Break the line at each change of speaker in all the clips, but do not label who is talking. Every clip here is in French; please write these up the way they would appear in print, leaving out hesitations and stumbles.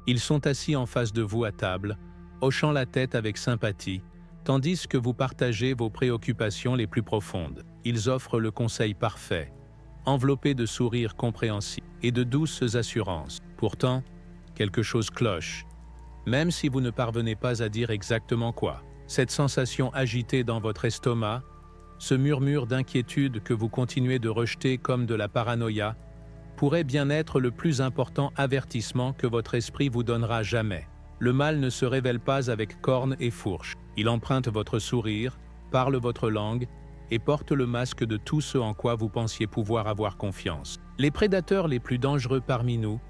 Ils sont assis en face de vous à table, hochant la tête avec sympathie, tandis que vous partagez vos préoccupations les plus profondes. Ils offrent le conseil parfait, enveloppé de sourires compréhensifs et de douces assurances. Pourtant, quelque chose cloche, même si vous ne parvenez pas à dire exactement quoi. Cette sensation agitée dans votre estomac, ce murmure d'inquiétude que vous continuez de rejeter comme de la paranoïa, pourrait bien être le plus important avertissement que votre esprit vous donnera jamais. Le mal ne se révèle pas avec cornes et fourches. Il emprunte votre sourire, parle votre langue et porte le masque de tout ce en quoi vous pensiez pouvoir avoir confiance. Les prédateurs les plus dangereux parmi nous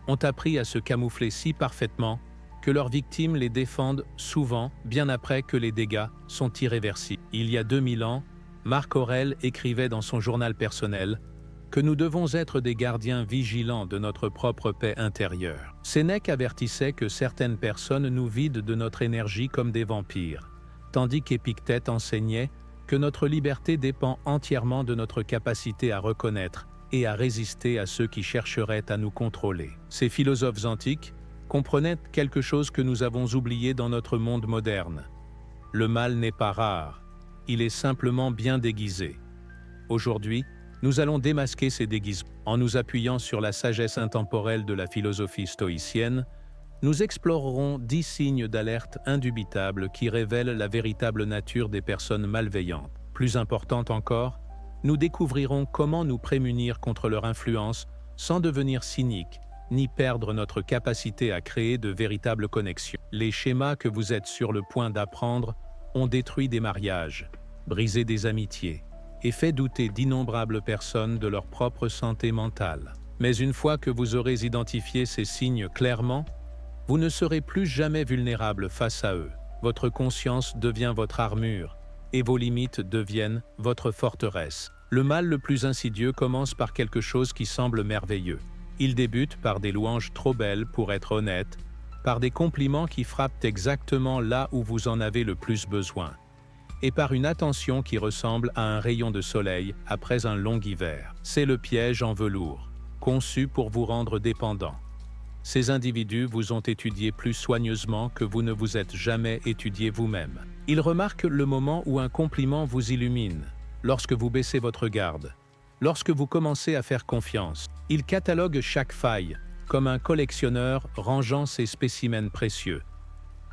ont appris à se camoufler si parfaitement que leurs victimes les défendent souvent bien après que les dégâts sont irréversibles. Il y a 2000 ans, Marc Aurèle écrivait dans son journal personnel que nous devons être des gardiens vigilants de notre propre paix intérieure. Sénèque avertissait que certaines personnes nous vident de notre énergie comme des vampires, tandis qu'Épictète enseignait que notre liberté dépend entièrement de notre capacité à reconnaître et à résister à ceux qui chercheraient à nous contrôler. Ces philosophes antiques comprenaient quelque chose que nous avons oublié dans notre monde moderne. Le mal n'est pas rare, il est simplement bien déguisé. Aujourd'hui, nous allons démasquer ces déguisements. En nous appuyant sur la sagesse intemporelle de la philosophie stoïcienne, nous explorerons 10 signes d'alerte indubitables qui révèlent la véritable nature des personnes malveillantes. Plus importante encore, nous découvrirons comment nous prémunir contre leur influence sans devenir cyniques, ni perdre notre capacité à créer de véritables connexions. Les schémas que vous êtes sur le point d'apprendre ont détruit des mariages, brisé des amitiés, et fait douter d'innombrables personnes de leur propre santé mentale. Mais une fois que vous aurez identifié ces signes clairement, vous ne serez plus jamais vulnérable face à eux. Votre conscience devient votre armure, et vos limites deviennent votre forteresse. Le mal le plus insidieux commence par quelque chose qui semble merveilleux. Il débute par des louanges trop belles pour être honnêtes, par des compliments qui frappent exactement là où vous en avez le plus besoin, et par une attention qui ressemble à un rayon de soleil après un long hiver. C'est le piège en velours, conçu pour vous rendre dépendant. Ces individus vous ont étudié plus soigneusement que vous ne vous êtes jamais étudié vous-même. Ils remarquent le moment où un compliment vous illumine, lorsque vous baissez votre garde, lorsque vous commencez à faire confiance. Ils cataloguent chaque faille, comme un collectionneur rangeant ses spécimens précieux,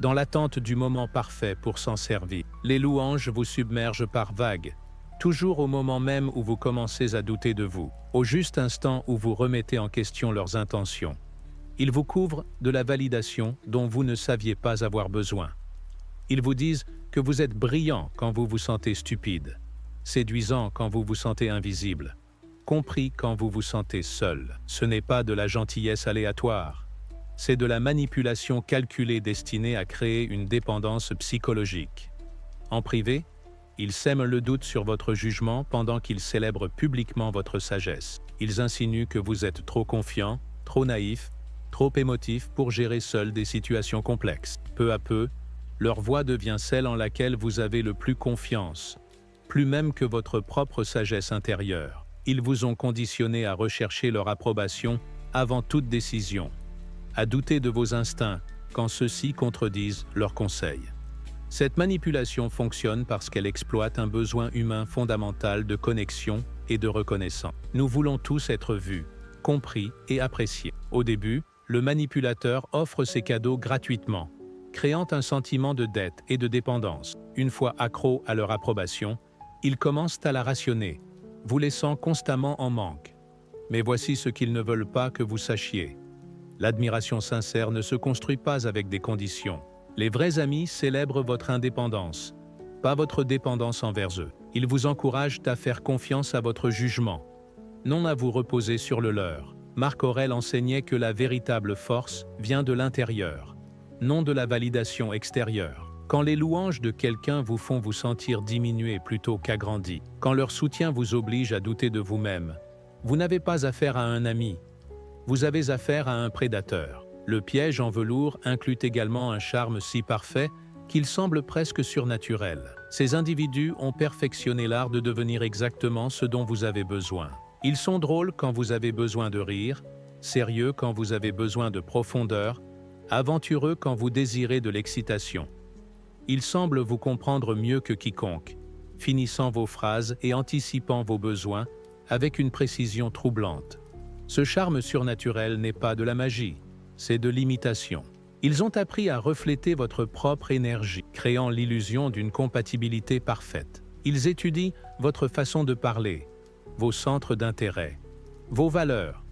dans l'attente du moment parfait pour s'en servir. Les louanges vous submergent par vagues, toujours au moment même où vous commencez à douter de vous, au juste instant où vous remettez en question leurs intentions. Ils vous couvrent de la validation dont vous ne saviez pas avoir besoin. Ils vous disent que vous êtes brillant quand vous vous sentez stupide, séduisant quand vous vous sentez invisible, compris quand vous vous sentez seul. Ce n'est pas de la gentillesse aléatoire. C'est de la manipulation calculée destinée à créer une dépendance psychologique. En privé, ils sèment le doute sur votre jugement pendant qu'ils célèbrent publiquement votre sagesse. Ils insinuent que vous êtes trop confiant, trop naïf, trop émotif pour gérer seul des situations complexes. Peu à peu, leur voix devient celle en laquelle vous avez le plus confiance, plus même que votre propre sagesse intérieure. Ils vous ont conditionné à rechercher leur approbation avant toute décision, à douter de vos instincts quand ceux-ci contredisent leurs conseils. Cette manipulation fonctionne parce qu'elle exploite un besoin humain fondamental de connexion et de reconnaissance. Nous voulons tous être vus, compris et appréciés. Au début, le manipulateur offre ses cadeaux gratuitement, créant un sentiment de dette et de dépendance. Une fois accro à leur approbation, ils commencent à la rationner, vous laissant constamment en manque. Mais voici ce qu'ils ne veulent pas que vous sachiez. L'admiration sincère ne se construit pas avec des conditions. Les vrais amis célèbrent votre indépendance, pas votre dépendance envers eux. Ils vous encouragent à faire confiance à votre jugement, non à vous reposer sur le leur. Marc Aurèle enseignait que la véritable force vient de l'intérieur, non de la validation extérieure. Quand les louanges de quelqu'un vous font vous sentir diminué plutôt qu'agrandi, quand leur soutien vous oblige à douter de vous-même, vous n'avez pas affaire à un ami, vous avez affaire à un prédateur. Le piège en velours inclut également un charme si parfait qu'il semble presque surnaturel. Ces individus ont perfectionné l'art de devenir exactement ce dont vous avez besoin. Ils sont drôles quand vous avez besoin de rire, sérieux quand vous avez besoin de profondeur, aventureux quand vous désirez de l'excitation. Il semble vous comprendre mieux que quiconque, finissant vos phrases et anticipant vos besoins avec une précision troublante. Ce charme surnaturel n'est pas de la magie, c'est de l'imitation. Ils ont appris à refléter votre propre énergie, créant l'illusion d'une compatibilité parfaite. Ils étudient votre façon de parler, vos centres d'intérêt, vos valeurs,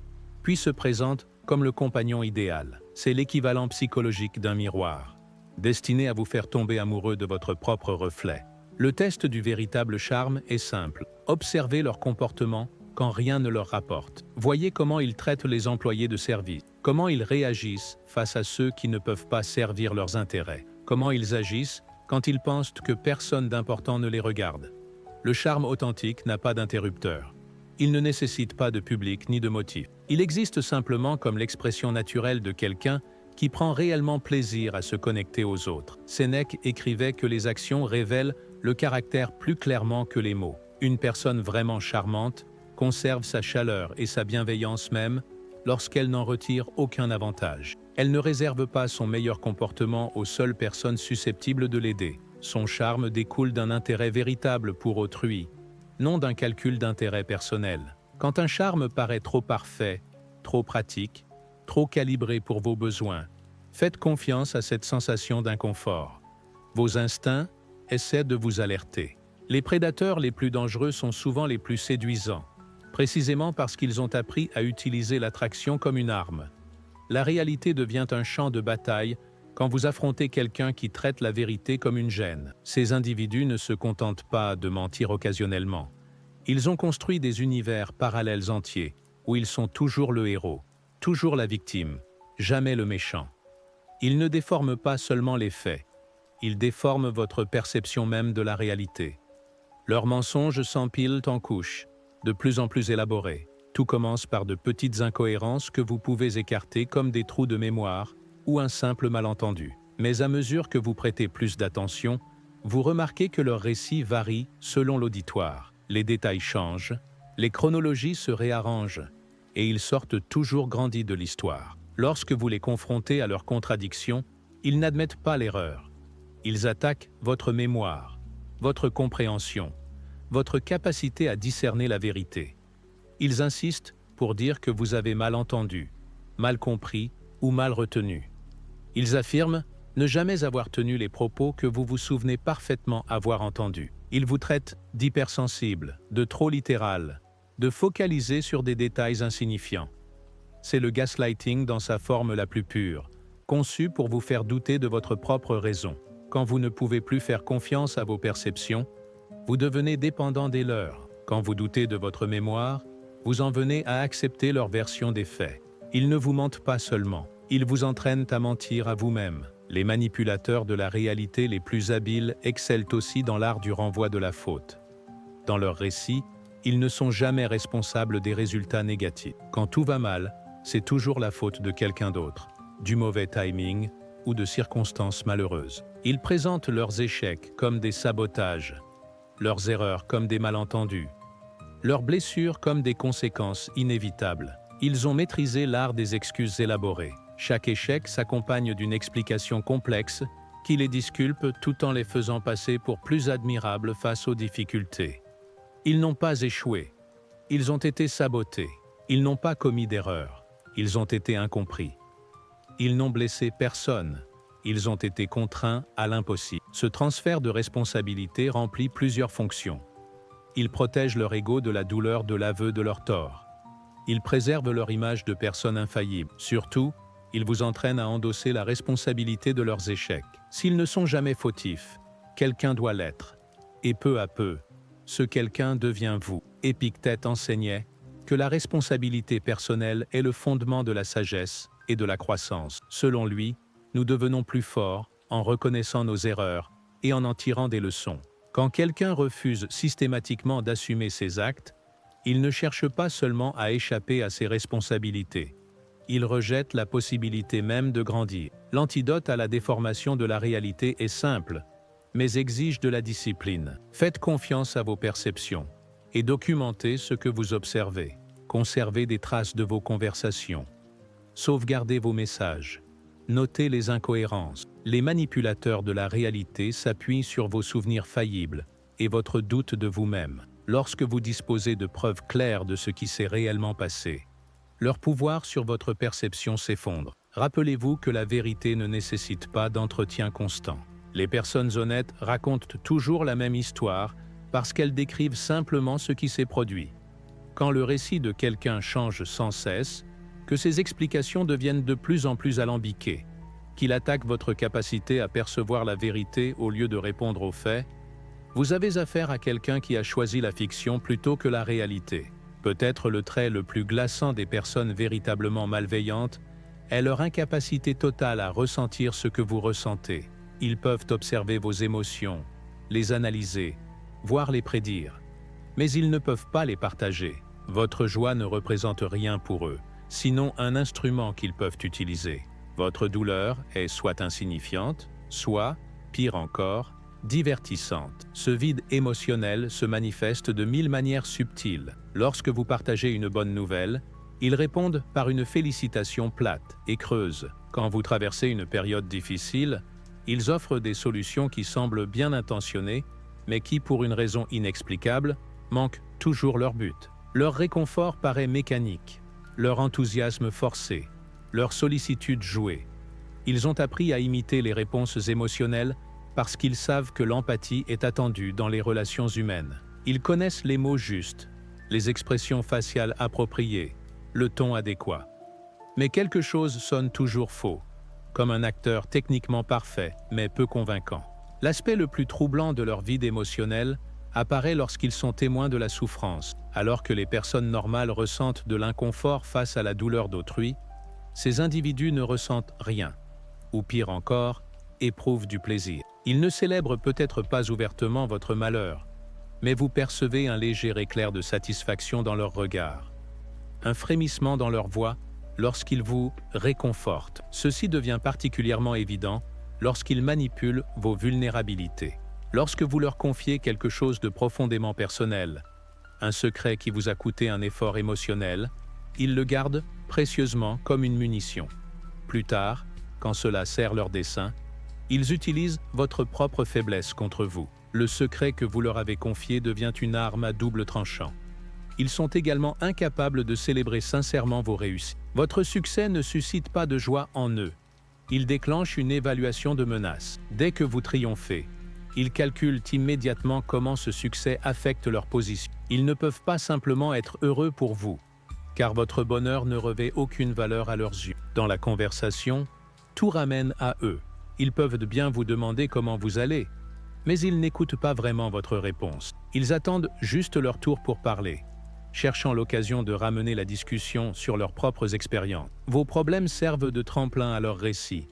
puis se présentent comme le compagnon idéal. C'est l'équivalent psychologique d'un miroir, destiné à vous faire tomber amoureux de votre propre reflet. Le test du véritable charme est simple. Observez leur comportement quand rien ne leur rapporte. Voyez comment ils traitent les employés de service, comment ils réagissent face à ceux qui ne peuvent pas servir leurs intérêts, comment ils agissent quand ils pensent que personne d'important ne les regarde. Le charme authentique n'a pas d'interrupteur. Il ne nécessite pas de public ni de motif. Il existe simplement comme l'expression naturelle de quelqu'un qui prend réellement plaisir à se connecter aux autres. Sénèque écrivait que les actions révèlent le caractère plus clairement que les mots. Une personne vraiment charmante conserve sa chaleur et sa bienveillance même lorsqu'elle n'en retire aucun avantage. Elle ne réserve pas son meilleur comportement aux seules personnes susceptibles de l'aider. Son charme découle d'un intérêt véritable pour autrui, non d'un calcul d'intérêt personnel. Quand un charme paraît trop parfait, trop pratique, trop calibré pour vos besoins, faites confiance à cette sensation d'inconfort. Vos instincts essaient de vous alerter. Les prédateurs les plus dangereux sont souvent les plus séduisants, précisément parce qu'ils ont appris à utiliser l'attraction comme une arme. La réalité devient un champ de bataille quand vous affrontez quelqu'un qui traite la vérité comme une gêne. Ces individus ne se contentent pas de mentir occasionnellement. Ils ont construit des univers parallèles entiers, où ils sont toujours le héros, toujours la victime, jamais le méchant. Ils ne déforment pas seulement les faits, ils déforment votre perception même de la réalité. Leurs mensonges s'empilent en couches, de plus en plus élaborées. Tout commence par de petites incohérences que vous pouvez écarter comme des trous de mémoire ou un simple malentendu. Mais à mesure que vous prêtez plus d'attention, vous remarquez que leur récit varie selon l'auditoire. Les détails changent, les chronologies se réarrangent, et ils sortent toujours grandis de l'histoire. Lorsque vous les confrontez à leurs contradictions, ils n'admettent pas l'erreur. Ils attaquent votre mémoire, votre compréhension, votre capacité à discerner la vérité. Ils insistent pour dire que vous avez mal entendu, mal compris ou mal retenu. Ils affirment ne jamais avoir tenu les propos que vous vous souvenez parfaitement avoir entendus. Ils vous traitent d'hypersensible, de trop littéral, de focaliser sur des détails insignifiants. C'est le gaslighting dans sa forme la plus pure, conçu pour vous faire douter de votre propre raison. Quand vous ne pouvez plus faire confiance à vos perceptions, vous devenez dépendant des leurs. Quand vous doutez de votre mémoire, vous en venez à accepter leur version des faits. Ils ne vous mentent pas seulement, ils vous entraînent à mentir à vous-même. Les manipulateurs de la réalité les plus habiles excellent aussi dans l'art du renvoi de la faute. Dans leurs récits, ils ne sont jamais responsables des résultats négatifs. Quand tout va mal, c'est toujours la faute de quelqu'un d'autre, du mauvais timing ou de circonstances malheureuses. Ils présentent leurs échecs comme des sabotages, leurs erreurs comme des malentendus, leurs blessures comme des conséquences inévitables. Ils ont maîtrisé l'art des excuses élaborées. Chaque échec s'accompagne d'une explication complexe qui les disculpe tout en les faisant passer pour plus admirables face aux difficultés. Ils n'ont pas échoué. Ils ont été sabotés. Ils n'ont pas commis d'erreur. Ils ont été incompris. Ils n'ont blessé personne. Ils ont été contraints à l'impossible. Ce transfert de responsabilité remplit plusieurs fonctions. Ils protègent leur ego de la douleur de l'aveu de leur tort. Ils préservent leur image de personne infaillible. Surtout, ils vous entraînent à endosser la responsabilité de leurs échecs. S'ils ne sont jamais fautifs, quelqu'un doit l'être. Et peu à peu, ce quelqu'un devient vous. Épictète enseignait que la responsabilité personnelle est le fondement de la sagesse et de la croissance. Selon lui, nous devenons plus forts en reconnaissant nos erreurs et en tirant des leçons. Quand quelqu'un refuse systématiquement d'assumer ses actes, il ne cherche pas seulement à échapper à ses responsabilités. Il rejette la possibilité même de grandir. L'antidote à la déformation de la réalité est simple, mais exige de la discipline. Faites confiance à vos perceptions et documentez ce que vous observez. Conservez des traces de vos conversations. Sauvegardez vos messages. Notez les incohérences. Les manipulateurs de la réalité s'appuient sur vos souvenirs faillibles et votre doute de vous-même. Lorsque vous disposez de preuves claires de ce qui s'est réellement passé, leur pouvoir sur votre perception s'effondre. Rappelez-vous que la vérité ne nécessite pas d'entretien constant. Les personnes honnêtes racontent toujours la même histoire parce qu'elles décrivent simplement ce qui s'est produit. Quand le récit de quelqu'un change sans cesse, que ses explications deviennent de plus en plus alambiquées, qu'il attaque votre capacité à percevoir la vérité au lieu de répondre aux faits, vous avez affaire à quelqu'un qui a choisi la fiction plutôt que la réalité. Peut-être le trait le plus glaçant des personnes véritablement malveillantes est leur incapacité totale à ressentir ce que vous ressentez. Ils peuvent observer vos émotions, les analyser, voire les prédire. Mais ils ne peuvent pas les partager. Votre joie ne représente rien pour eux, sinon un instrument qu'ils peuvent utiliser. Votre douleur est soit insignifiante, soit, pire encore, divertissante. Ce vide émotionnel se manifeste de 1000 manières subtiles. Lorsque vous partagez une bonne nouvelle, ils répondent par une félicitation plate et creuse. Quand vous traversez une période difficile, ils offrent des solutions qui semblent bien intentionnées, mais qui, pour une raison inexplicable, manquent toujours leur but. Leur réconfort paraît mécanique, leur enthousiasme forcé, leur sollicitude jouée. Ils ont appris à imiter les réponses émotionnelles parce qu'ils savent que l'empathie est attendue dans les relations humaines. Ils connaissent les mots justes, les expressions faciales appropriées, le ton adéquat. Mais quelque chose sonne toujours faux, comme un acteur techniquement parfait, mais peu convaincant. L'aspect le plus troublant de leur vide émotionnel apparaît lorsqu'ils sont témoins de la souffrance. Alors que les personnes normales ressentent de l'inconfort face à la douleur d'autrui, ces individus ne ressentent rien, ou pire encore, éprouvent du plaisir. Ils ne célèbrent peut-être pas ouvertement votre malheur, mais vous percevez un léger éclair de satisfaction dans leur regard, un frémissement dans leur voix lorsqu'ils vous réconfortent. Ceci devient particulièrement évident lorsqu'ils manipulent vos vulnérabilités. Lorsque vous leur confiez quelque chose de profondément personnel, un secret qui vous a coûté un effort émotionnel, ils le gardent précieusement comme une munition. Plus tard, quand cela sert leur dessein, ils utilisent votre propre faiblesse contre vous. Le secret que vous leur avez confié devient une arme à double tranchant. Ils sont également incapables de célébrer sincèrement vos réussites. Votre succès ne suscite pas de joie en eux. Il déclenche une évaluation de menace. Dès que vous triomphez, ils calculent immédiatement comment ce succès affecte leur position. Ils ne peuvent pas simplement être heureux pour vous, car votre bonheur ne revêt aucune valeur à leurs yeux. Dans la conversation, tout ramène à eux. Ils peuvent bien vous demander comment vous allez, mais ils n'écoutent pas vraiment votre réponse. Ils attendent juste leur tour pour parler, cherchant l'occasion de ramener la discussion sur leurs propres expériences. Vos problèmes servent de tremplin à leurs récits.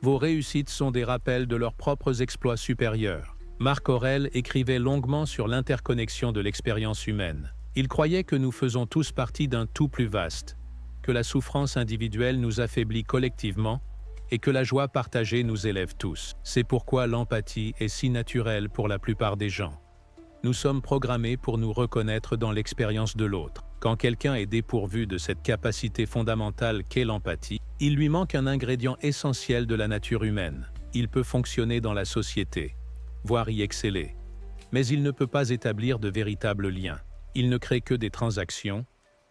Vos réussites sont des rappels de leurs propres exploits supérieurs. Marc Aurèle écrivait longuement sur l'interconnexion de l'expérience humaine. Il croyait que nous faisons tous partie d'un tout plus vaste, que la souffrance individuelle nous affaiblit collectivement et que la joie partagée nous élève tous. C'est pourquoi l'empathie est si naturelle pour la plupart des gens. Nous sommes programmés pour nous reconnaître dans l'expérience de l'autre. Quand quelqu'un est dépourvu de cette capacité fondamentale qu'est l'empathie, il lui manque un ingrédient essentiel de la nature humaine. Il peut fonctionner dans la société, voire y exceller, mais il ne peut pas établir de véritables liens. Il ne crée que des transactions,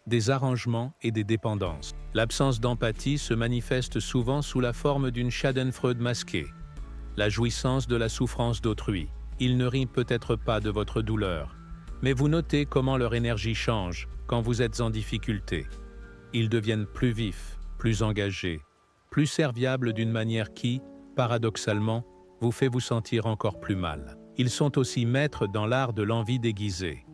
des arrangements et des dépendances. L'absence d'empathie se manifeste souvent sous la forme d'une schadenfreude masquée, la jouissance de la souffrance d'autrui. Ils ne rient peut-être pas de votre douleur, mais vous notez comment leur énergie change quand vous êtes en difficulté. Ils deviennent plus vifs, plus engagés, plus serviables d'une manière qui, paradoxalement, vous fait vous sentir encore plus mal. Ils sont aussi maîtres dans l'art de l'envie déguisée.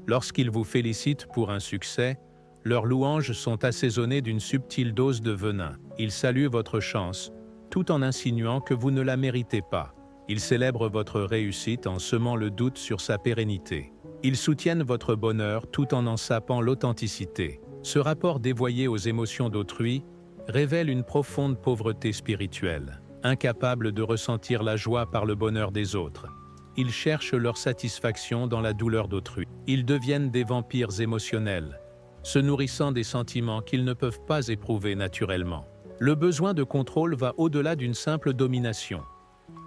Lorsqu'ils vous félicitent pour un succès, leurs louanges sont assaisonnées d'une subtile dose de venin. Ils saluent votre chance, tout en insinuant que vous ne la méritez pas. Ils célèbrent votre réussite en semant le doute sur sa pérennité. Ils soutiennent votre bonheur tout en sapant l'authenticité. Ce rapport dévoyé aux émotions d'autrui révèle une profonde pauvreté spirituelle. Incapables de ressentir la joie par le bonheur des autres, ils cherchent leur satisfaction dans la douleur d'autrui. Ils deviennent des vampires émotionnels, se nourrissant des sentiments qu'ils ne peuvent pas éprouver naturellement. Le besoin de contrôle va au-delà d'une simple domination.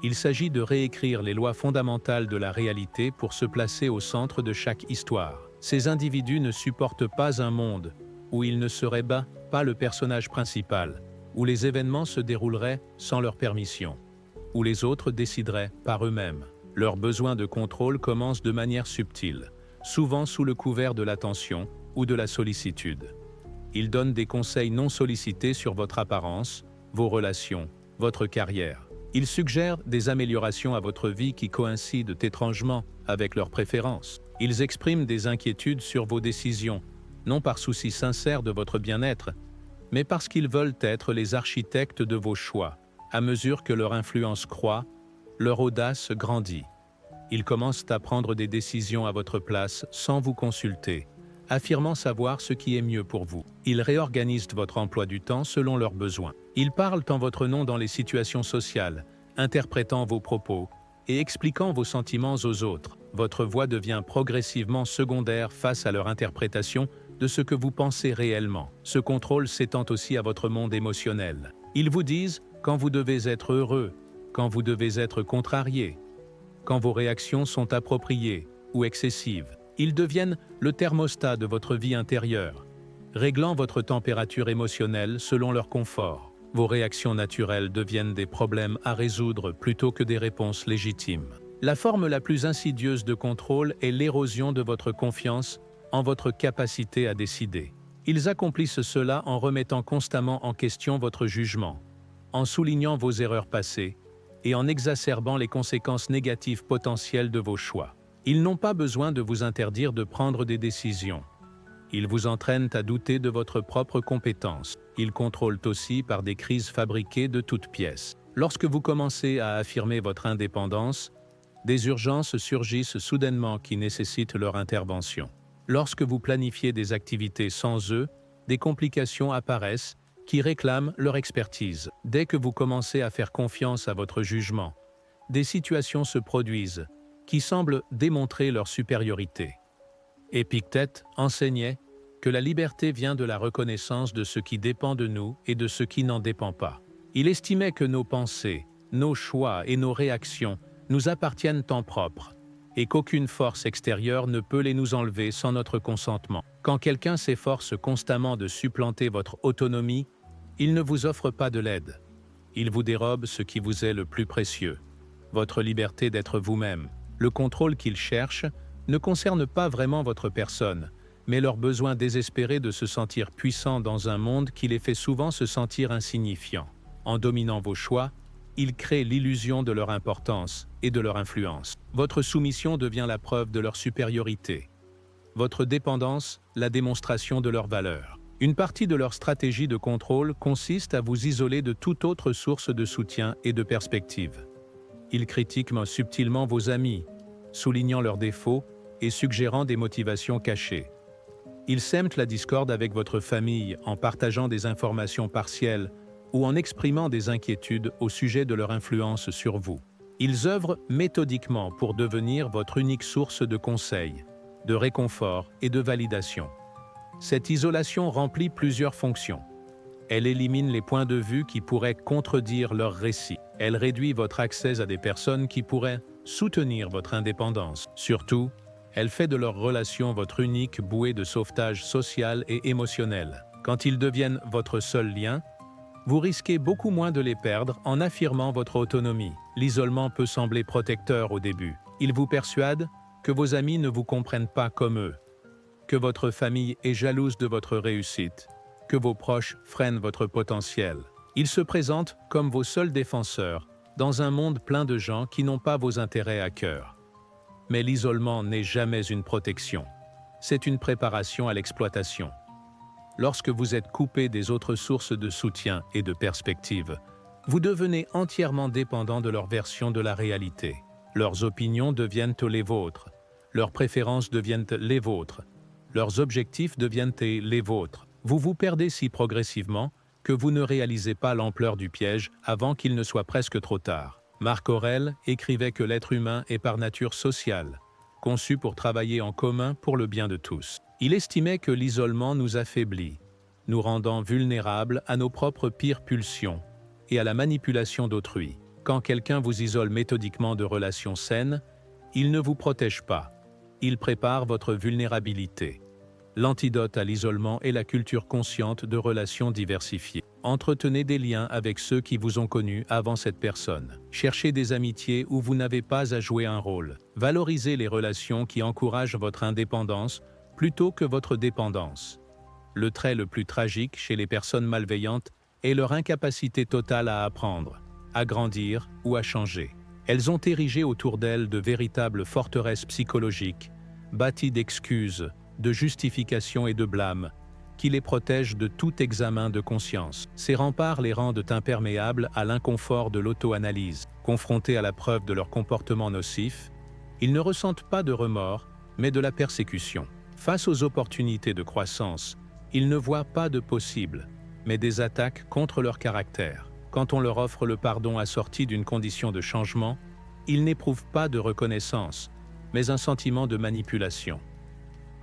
Il s'agit de réécrire les lois fondamentales de la réalité pour se placer au centre de chaque histoire. Ces individus ne supportent pas un monde où ils ne seraient pas le personnage principal, où les événements se dérouleraient sans leur permission, où les autres décideraient par eux-mêmes. Leur besoin de contrôle commence de manière subtile, souvent sous le couvert de l'attention ou de la sollicitude. Ils donnent des conseils non sollicités sur votre apparence, vos relations, votre carrière. Ils suggèrent des améliorations à votre vie qui coïncident étrangement avec leurs préférences. Ils expriment des inquiétudes sur vos décisions, non par souci sincère de votre bien-être, mais parce qu'ils veulent être les architectes de vos choix. À mesure que leur influence croît, leur audace grandit. Ils commencent à prendre des décisions à votre place sans vous consulter, affirmant savoir ce qui est mieux pour vous. Ils réorganisent votre emploi du temps selon leurs besoins. Ils parlent en votre nom dans les situations sociales, interprétant vos propos et expliquant vos sentiments aux autres. Votre voix devient progressivement secondaire face à leur interprétation de ce que vous pensez réellement. Ce contrôle s'étend aussi à votre monde émotionnel. Ils vous disent quand vous devez être heureux, quand vous devez être contrarié, quand vos réactions sont appropriées ou excessives. Ils deviennent le thermostat de votre vie intérieure, réglant votre température émotionnelle selon leur confort. Vos réactions naturelles deviennent des problèmes à résoudre plutôt que des réponses légitimes. La forme la plus insidieuse de contrôle est l'érosion de votre confiance en votre capacité à décider. Ils accomplissent cela en remettant constamment en question votre jugement, en soulignant vos erreurs passées et en exacerbant les conséquences négatives potentielles de vos choix. Ils n'ont pas besoin de vous interdire de prendre des décisions. Ils vous entraînent à douter de votre propre compétence. Ils contrôlent aussi par des crises fabriquées de toutes pièces. Lorsque vous commencez à affirmer votre indépendance, des urgences surgissent soudainement qui nécessitent leur intervention. Lorsque vous planifiez des activités sans eux, des complications apparaissent qui réclament leur expertise. Dès que vous commencez à faire confiance à votre jugement, des situations se produisent qui semblent démontrer leur supériorité. Épictète enseignait que la liberté vient de la reconnaissance de ce qui dépend de nous et de ce qui n'en dépend pas. Il estimait que nos pensées, nos choix et nos réactions nous appartiennent en propre, et qu'aucune force extérieure ne peut les nous enlever sans notre consentement. Quand quelqu'un s'efforce constamment de supplanter votre autonomie, il ne vous offre pas de l'aide. Il vous dérobe ce qui vous est le plus précieux, votre liberté d'être vous-même. Le contrôle qu'il cherche ne concerne pas vraiment votre personne, mais leur besoin désespéré de se sentir puissant dans un monde qui les fait souvent se sentir insignifiants. En dominant vos choix, ils créent l'illusion de leur importance et de leur influence. Votre soumission devient la preuve de leur supériorité. Votre dépendance, la démonstration de leur valeur. Une partie de leur stratégie de contrôle consiste à vous isoler de toute autre source de soutien et de perspective. Ils critiquent subtilement vos amis, soulignant leurs défauts et suggérant des motivations cachées. Ils sèment la discorde avec votre famille en partageant des informations partielles ou en exprimant des inquiétudes au sujet de leur influence sur vous. Ils œuvrent méthodiquement pour devenir votre unique source de conseils, de réconfort et de validation. Cette isolation remplit plusieurs fonctions. Elle élimine les points de vue qui pourraient contredire leur récit. Elle réduit votre accès à des personnes qui pourraient soutenir votre indépendance. Surtout, elle fait de leurs relations votre unique bouée de sauvetage social et émotionnel. Quand ils deviennent votre seul lien, vous risquez beaucoup moins de les perdre en affirmant votre autonomie. L'isolement peut sembler protecteur au début. Il vous persuade que vos amis ne vous comprennent pas comme eux, que votre famille est jalouse de votre réussite, que vos proches freinent votre potentiel. Ils se présentent comme vos seuls défenseurs dans un monde plein de gens qui n'ont pas vos intérêts à cœur. Mais l'isolement n'est jamais une protection. C'est une préparation à l'exploitation. Lorsque vous êtes coupé des autres sources de soutien et de perspective, vous devenez entièrement dépendant de leur version de la réalité. Leurs opinions deviennent les vôtres, leurs préférences deviennent les vôtres, leurs objectifs deviennent les vôtres. Vous vous perdez si progressivement que vous ne réalisez pas l'ampleur du piège avant qu'il ne soit presque trop tard. Marc Aurèle écrivait que l'être humain est par nature social, conçu pour travailler en commun pour le bien de tous. Il estimait que l'isolement nous affaiblit, nous rendant vulnérables à nos propres pires pulsions et à la manipulation d'autrui. Quand quelqu'un vous isole méthodiquement de relations saines, il ne vous protège pas, il prépare votre vulnérabilité. L'antidote à l'isolement est la culture consciente de relations diversifiées. Entretenez des liens avec ceux qui vous ont connu avant cette personne. Cherchez des amitiés où vous n'avez pas à jouer un rôle. Valorisez les relations qui encouragent votre indépendance plutôt que votre dépendance. Le trait le plus tragique chez les personnes malveillantes est leur incapacité totale à apprendre, à grandir ou à changer. Elles ont érigé autour d'elles de véritables forteresses psychologiques, bâties d'excuses, de justifications et de blâmes, qui les protègent de tout examen de conscience. Ces remparts les rendent imperméables à l'inconfort de l'auto-analyse. Confrontés à la preuve de leur comportement nocif, ils ne ressentent pas de remords, mais de la persécution. Face aux opportunités de croissance, ils ne voient pas de possible, mais des attaques contre leur caractère. Quand on leur offre le pardon assorti d'une condition de changement, ils n'éprouvent pas de reconnaissance, mais un sentiment de manipulation.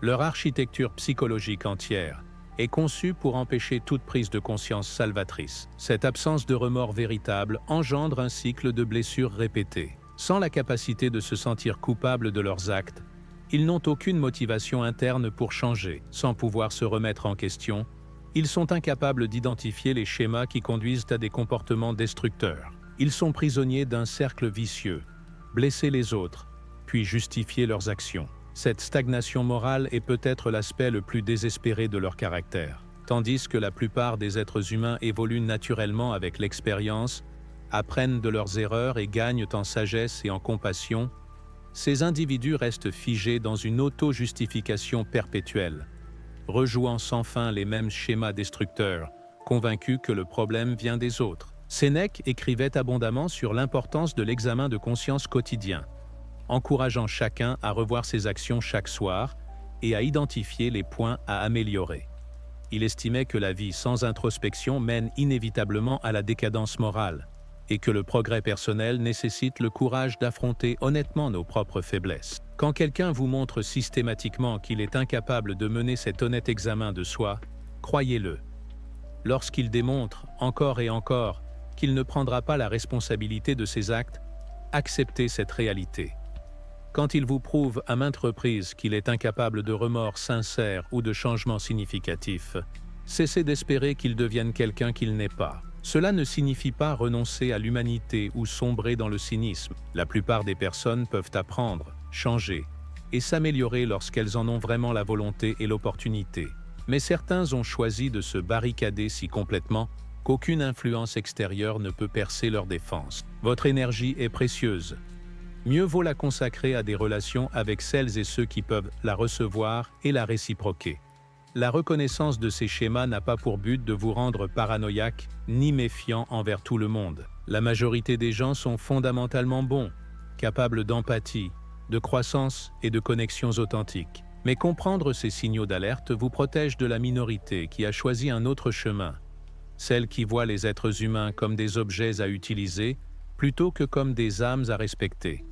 Leur architecture psychologique entière est conçue pour empêcher toute prise de conscience salvatrice. Cette absence de remords véritable engendre un cycle de blessures répétées. Sans la capacité de se sentir coupables de leurs actes, ils n'ont aucune motivation interne pour changer. Sans pouvoir se remettre en question, ils sont incapables d'identifier les schémas qui conduisent à des comportements destructeurs. Ils sont prisonniers d'un cercle vicieux, blesser les autres, puis justifier leurs actions. Cette stagnation morale est peut-être l'aspect le plus désespéré de leur caractère. Tandis que la plupart des êtres humains évoluent naturellement avec l'expérience, apprennent de leurs erreurs et gagnent en sagesse et en compassion, ces individus restent figés dans une auto-justification perpétuelle, rejouant sans fin les mêmes schémas destructeurs, convaincus que le problème vient des autres. Sénèque écrivait abondamment sur l'importance de l'examen de conscience quotidien, encourageant chacun à revoir ses actions chaque soir et à identifier les points à améliorer. Il estimait que la vie sans introspection mène inévitablement à la décadence morale et que le progrès personnel nécessite le courage d'affronter honnêtement nos propres faiblesses. Quand quelqu'un vous montre systématiquement qu'il est incapable de mener cet honnête examen de soi, croyez-le. Lorsqu'il démontre, encore et encore, qu'il ne prendra pas la responsabilité de ses actes, acceptez cette réalité. Quand il vous prouve à maintes reprises qu'il est incapable de remords sincères ou de changements significatifs, cessez d'espérer qu'il devienne quelqu'un qu'il n'est pas. Cela ne signifie pas renoncer à l'humanité ou sombrer dans le cynisme. La plupart des personnes peuvent apprendre, changer et s'améliorer lorsqu'elles en ont vraiment la volonté et l'opportunité. Mais certains ont choisi de se barricader si complètement qu'aucune influence extérieure ne peut percer leur défense. Votre énergie est précieuse. Mieux vaut la consacrer à des relations avec celles et ceux qui peuvent la recevoir et la réciproquer. La reconnaissance de ces schémas n'a pas pour but de vous rendre paranoïaque ni méfiant envers tout le monde. La majorité des gens sont fondamentalement bons, capables d'empathie, de croissance et de connexions authentiques. Mais comprendre ces signaux d'alerte vous protège de la minorité qui a choisi un autre chemin, celle qui voit les êtres humains comme des objets à utiliser plutôt que comme des âmes à respecter.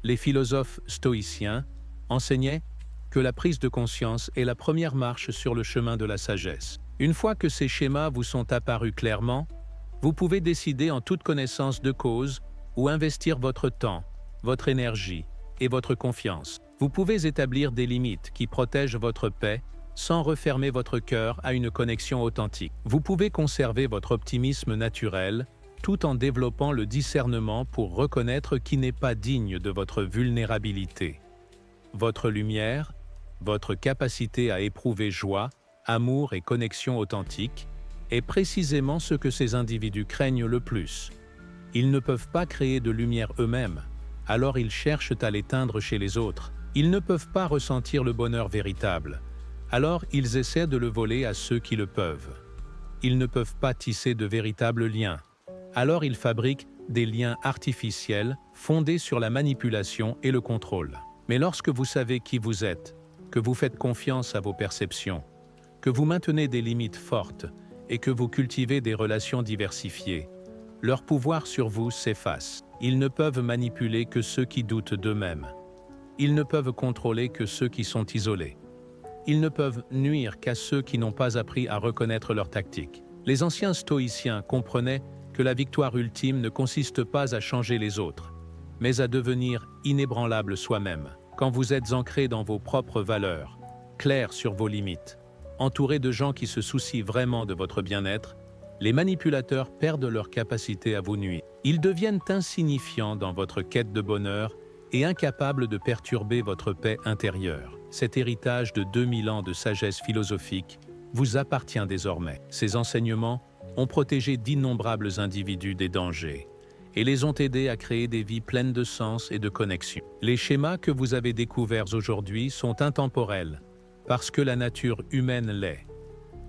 Les philosophes stoïciens enseignaient que la prise de conscience est la première marche sur le chemin de la sagesse. Une fois que ces schémas vous sont apparus clairement, vous pouvez décider en toute connaissance de cause où investir votre temps, votre énergie et votre confiance. Vous pouvez établir des limites qui protègent votre paix sans refermer votre cœur à une connexion authentique. Vous pouvez conserver votre optimisme naturel tout en développant le discernement pour reconnaître qui n'est pas digne de votre vulnérabilité. Votre lumière, votre capacité à éprouver joie, amour et connexion authentique est précisément ce que ces individus craignent le plus. Ils ne peuvent pas créer de lumière eux-mêmes, alors ils cherchent à l'éteindre chez les autres. Ils ne peuvent pas ressentir le bonheur véritable, alors ils essaient de le voler à ceux qui le peuvent. Ils ne peuvent pas tisser de véritables liens, alors ils fabriquent des liens artificiels fondés sur la manipulation et le contrôle. Mais lorsque vous savez qui vous êtes, que vous faites confiance à vos perceptions, que vous maintenez des limites fortes et que vous cultivez des relations diversifiées, leur pouvoir sur vous s'efface. Ils ne peuvent manipuler que ceux qui doutent d'eux-mêmes. Ils ne peuvent contrôler que ceux qui sont isolés. Ils ne peuvent nuire qu'à ceux qui n'ont pas appris à reconnaître leurs tactiques. Les anciens stoïciens comprenaient que la victoire ultime ne consiste pas à changer les autres, mais à devenir inébranlable soi-même. Quand vous êtes ancré dans vos propres valeurs, clair sur vos limites, entouré de gens qui se soucient vraiment de votre bien-être, les manipulateurs perdent leur capacité à vous nuire. Ils deviennent insignifiants dans votre quête de bonheur et incapables de perturber votre paix intérieure. Cet héritage de 2000 ans de sagesse philosophique vous appartient désormais. Ces enseignements ont protégé d'innombrables individus des dangers et les ont aidés à créer des vies pleines de sens et de connexion. Les schémas que vous avez découverts aujourd'hui sont intemporels parce que la nature humaine l'est.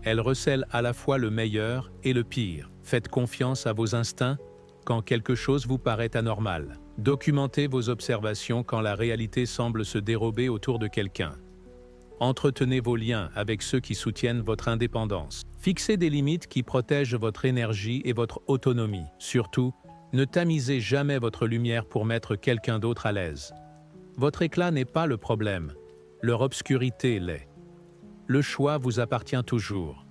Elle recèle à la fois le meilleur et le pire. Faites confiance à vos instincts quand quelque chose vous paraît anormal. Documentez vos observations quand la réalité semble se dérober autour de quelqu'un. Entretenez vos liens avec ceux qui soutiennent votre indépendance. Fixez des limites qui protègent votre énergie et votre autonomie. Surtout, ne tamisez jamais votre lumière pour mettre quelqu'un d'autre à l'aise. Votre éclat n'est pas le problème, leur obscurité l'est. Le choix vous appartient toujours.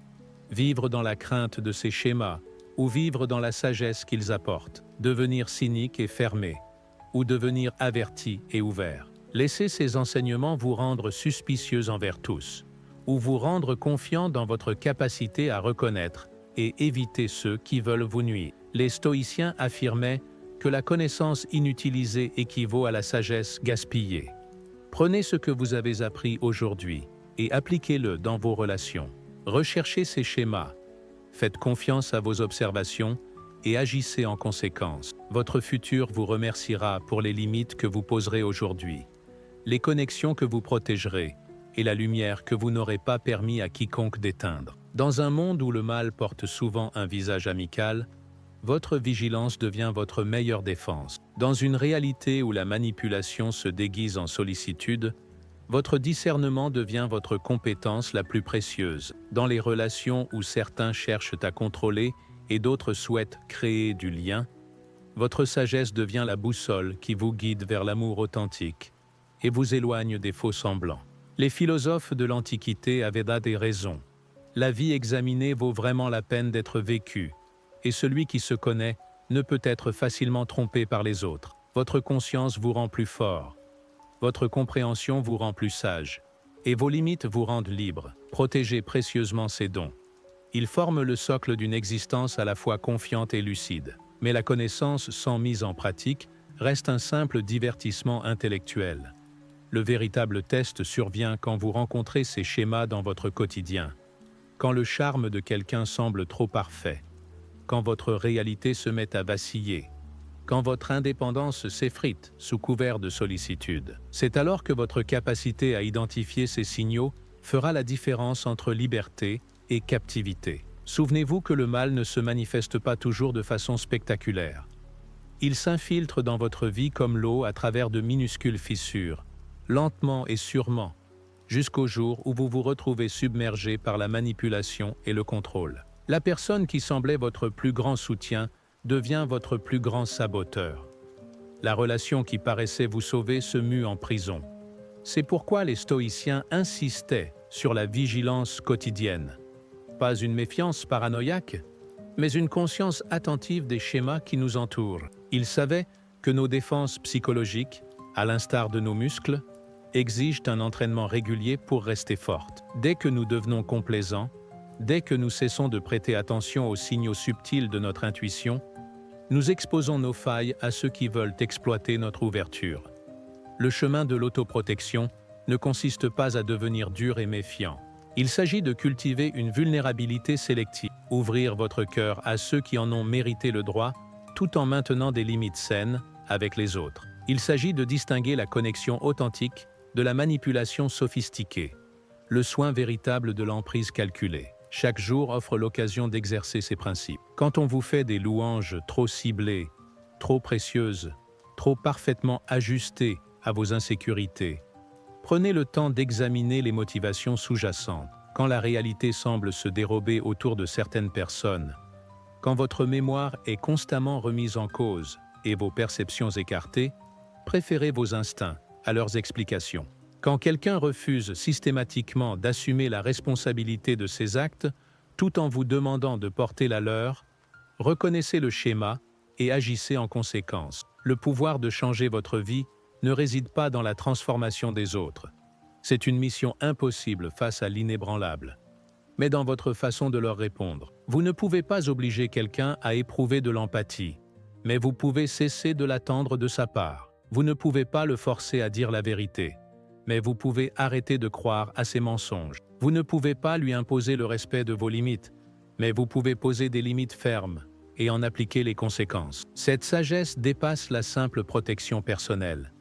Vivre dans la crainte de ces schémas ou vivre dans la sagesse qu'ils apportent. Devenir cynique et fermé ou devenir averti et ouvert. Laissez ces enseignements vous rendre suspicieux envers tous ou vous rendre confiant dans votre capacité à reconnaître et éviter ceux qui veulent vous nuire. Les stoïciens affirmaient que la connaissance inutilisée équivaut à la sagesse gaspillée. Prenez ce que vous avez appris aujourd'hui et appliquez-le dans vos relations. Recherchez ces schémas, faites confiance à vos observations et agissez en conséquence. Votre futur vous remerciera pour les limites que vous poserez aujourd'hui, les connexions que vous protégerez et la lumière que vous n'aurez pas permis à quiconque d'éteindre. Dans un monde où le mal porte souvent un visage amical, votre vigilance devient votre meilleure défense. Dans une réalité où la manipulation se déguise en sollicitude, votre discernement devient votre compétence la plus précieuse. Dans les relations où certains cherchent à contrôler et d'autres souhaitent créer du lien, votre sagesse devient la boussole qui vous guide vers l'amour authentique et vous éloigne des faux semblants. Les philosophes de l'Antiquité avaient des raisons. La vie examinée vaut vraiment la peine d'être vécue, et celui qui se connaît ne peut être facilement trompé par les autres. Votre conscience vous rend plus fort, votre compréhension vous rend plus sage, et vos limites vous rendent libre. Protégez précieusement ces dons. Ils forment le socle d'une existence à la fois confiante et lucide. Mais la connaissance sans mise en pratique reste un simple divertissement intellectuel. Le véritable test survient quand vous rencontrez ces schémas dans votre quotidien, quand le charme de quelqu'un semble trop parfait, quand votre réalité se met à vaciller, quand votre indépendance s'effrite sous couvert de sollicitude. C'est alors que votre capacité à identifier ces signaux fera la différence entre liberté et captivité. Souvenez-vous que le mal ne se manifeste pas toujours de façon spectaculaire. Il s'infiltre dans votre vie comme l'eau à travers de minuscules fissures, lentement et sûrement, jusqu'au jour où vous vous retrouvez submergé par la manipulation et le contrôle. La personne qui semblait votre plus grand soutien devient votre plus grand saboteur. La relation qui paraissait vous sauver se mue en prison. C'est pourquoi les stoïciens insistaient sur la vigilance quotidienne. Pas une méfiance paranoïaque, mais une conscience attentive des schémas qui nous entourent. Ils savaient que nos défenses psychologiques, à l'instar de nos muscles, exigent un entraînement régulier pour rester fortes. Dès que nous devenons complaisants, dès que nous cessons de prêter attention aux signaux subtils de notre intuition, nous exposons nos failles à ceux qui veulent exploiter notre ouverture. Le chemin de l'autoprotection ne consiste pas à devenir dur et méfiant. Il s'agit de cultiver une vulnérabilité sélective, ouvrir votre cœur à ceux qui en ont mérité le droit, tout en maintenant des limites saines avec les autres. Il s'agit de distinguer la connexion authentique de la manipulation sophistiquée, le soin véritable de l'emprise calculée. Chaque jour offre l'occasion d'exercer ces principes. Quand on vous fait des louanges trop ciblées, trop précieuses, trop parfaitement ajustées à vos insécurités, prenez le temps d'examiner les motivations sous-jacentes. Quand la réalité semble se dérober autour de certaines personnes, quand votre mémoire est constamment remise en cause et vos perceptions écartées, préférez vos instincts à leurs explications. Quand quelqu'un refuse systématiquement d'assumer la responsabilité de ses actes, tout en vous demandant de porter la leur, reconnaissez le schéma et agissez en conséquence. Le pouvoir de changer votre vie ne réside pas dans la transformation des autres. C'est une mission impossible face à l'inébranlable, mais dans votre façon de leur répondre. Vous ne pouvez pas obliger quelqu'un à éprouver de l'empathie, mais vous pouvez cesser de l'attendre de sa part. Vous ne pouvez pas le forcer à dire la vérité, mais vous pouvez arrêter de croire à ses mensonges. Vous ne pouvez pas lui imposer le respect de vos limites, mais vous pouvez poser des limites fermes et en appliquer les conséquences. Cette sagesse dépasse la simple protection personnelle.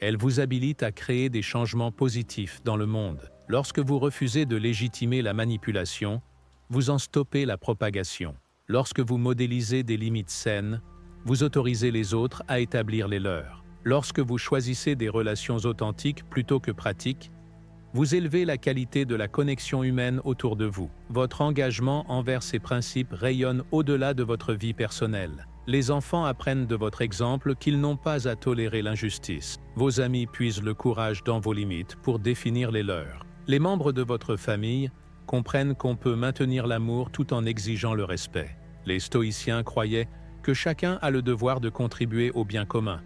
Elle vous habilite à créer des changements positifs dans le monde. Lorsque vous refusez de légitimer la manipulation, vous en stoppez la propagation. Lorsque vous modélisez des limites saines, vous autorisez les autres à établir les leurs. Lorsque vous choisissez des relations authentiques plutôt que pratiques, vous élevez la qualité de la connexion humaine autour de vous. Votre engagement envers ces principes rayonne au-delà de votre vie personnelle. Les enfants apprennent de votre exemple qu'ils n'ont pas à tolérer l'injustice. Vos amis puisent le courage dans vos limites pour définir les leurs. Les membres de votre famille comprennent qu'on peut maintenir l'amour tout en exigeant le respect. Les stoïciens croyaient que chacun a le devoir de contribuer au bien commun,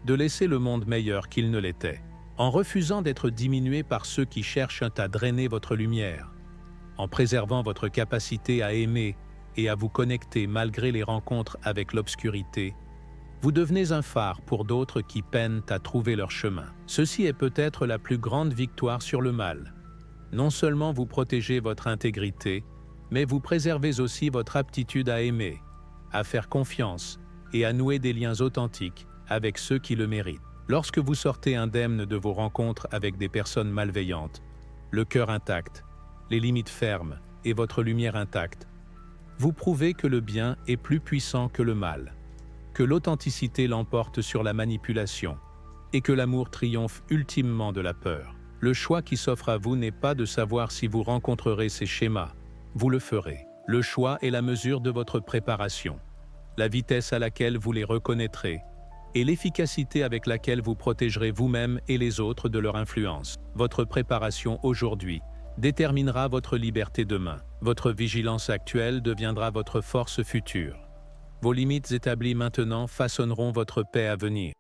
de laisser le monde meilleur qu'il ne l'était. En refusant d'être diminué par ceux qui cherchent à drainer votre lumière, en préservant votre capacité à aimer et à vous connecter malgré les rencontres avec l'obscurité, vous devenez un phare pour d'autres qui peinent à trouver leur chemin. Ceci est peut-être la plus grande victoire sur le mal. Non seulement vous protégez votre intégrité, mais vous préservez aussi votre aptitude à aimer, à faire confiance et à nouer des liens authentiques avec ceux qui le méritent. Lorsque vous sortez indemne de vos rencontres avec des personnes malveillantes, le cœur intact, les limites fermes et votre lumière intacte, vous prouvez que le bien est plus puissant que le mal, que l'authenticité l'emporte sur la manipulation et que l'amour triomphe ultimement de la peur. Le choix qui s'offre à vous n'est pas de savoir si vous rencontrerez ces schémas, vous le ferez. Le choix est la mesure de votre préparation, la vitesse à laquelle vous les reconnaîtrez et l'efficacité avec laquelle vous protégerez vous-même et les autres de leur influence. Votre préparation aujourd'hui déterminera votre liberté demain. Votre vigilance actuelle deviendra votre force future. Vos limites établies maintenant façonneront votre paix à venir.